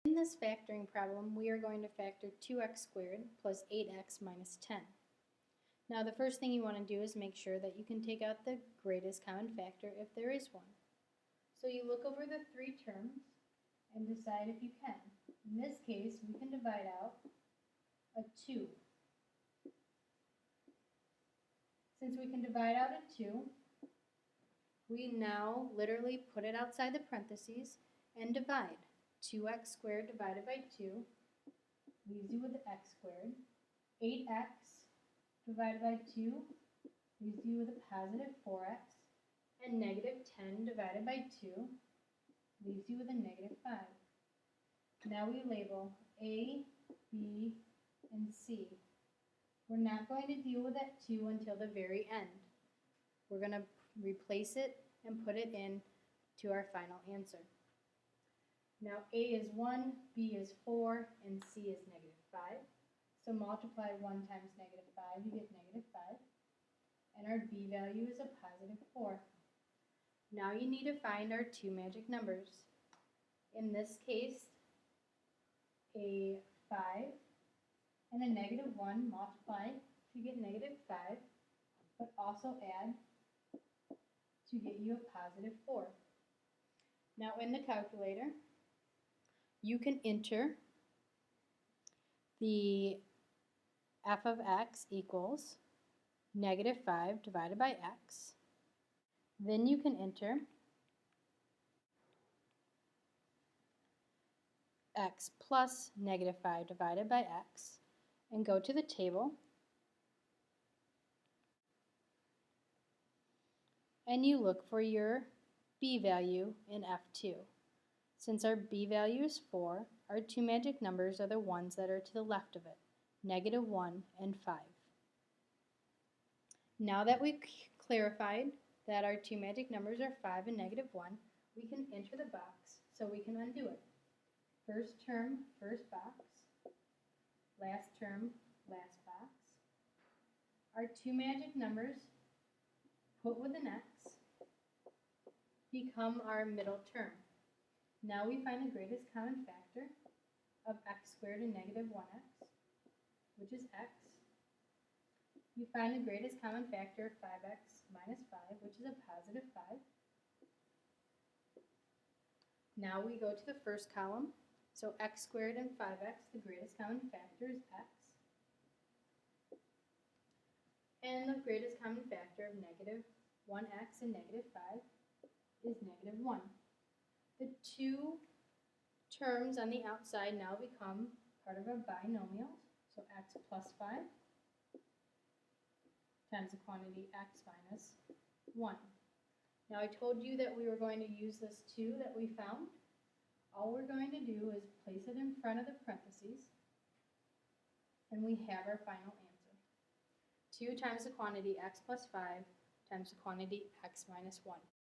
In this factoring problem, we are going to factor 2x squared plus 8x minus 10. Now the first thing you want to do is make sure that you can take out the greatest common factor if there is one. So you look over the three terms and decide if you can. In this case, we can divide out a 2. Since we can divide out a 2, we now literally put it outside the parentheses and divide. 2x squared divided by 2 leaves you with x squared. 8x divided by 2 leaves you with a positive 4x. And negative 10 divided by 2 leaves you with a negative 5. Now we label A, B, and C. We're not going to deal with that 2 until the very end. We're going to replace it and put it in to our final answer. Now A is 1, B is 4, and C is negative 5. So multiply 1 times negative 5, you get negative 5. And our B value is a positive 4. Now you need to find our two magic numbers. In this case, a 5 and a negative 1 multiply to get negative 5, but also add to get you a positive 4. Now in the calculator, you can enter the f of x equals negative 5 divided by x. Then you can enter x plus negative 5 divided by x and go to the table and you look for your b value in F2. Since our b value is 4, our two magic numbers are the ones that are to the left of it, negative 1 and 5. Now that we've clarified that our two magic numbers are 5 and negative 1, we can enter the box so we can undo it. First term, first box. Last term, last box. Our two magic numbers, put with an x, become our middle term. Now we find the greatest common factor of x squared and negative 1x, which is x. You find the greatest common factor of 5x minus 5, which is a positive 5. Now we go to the first column. So x squared and 5x, the greatest common factor is x. And the greatest common factor of negative 1x and negative 5 is negative 1. The two terms on the outside now become part of a binomial. So x plus 5 times the quantity x minus 1. Now I told you that we were going to use this 2 that we found. All we're going to do is place it in front of the parentheses, and we have our final answer. 2 times the quantity x plus 5 times the quantity x minus 1.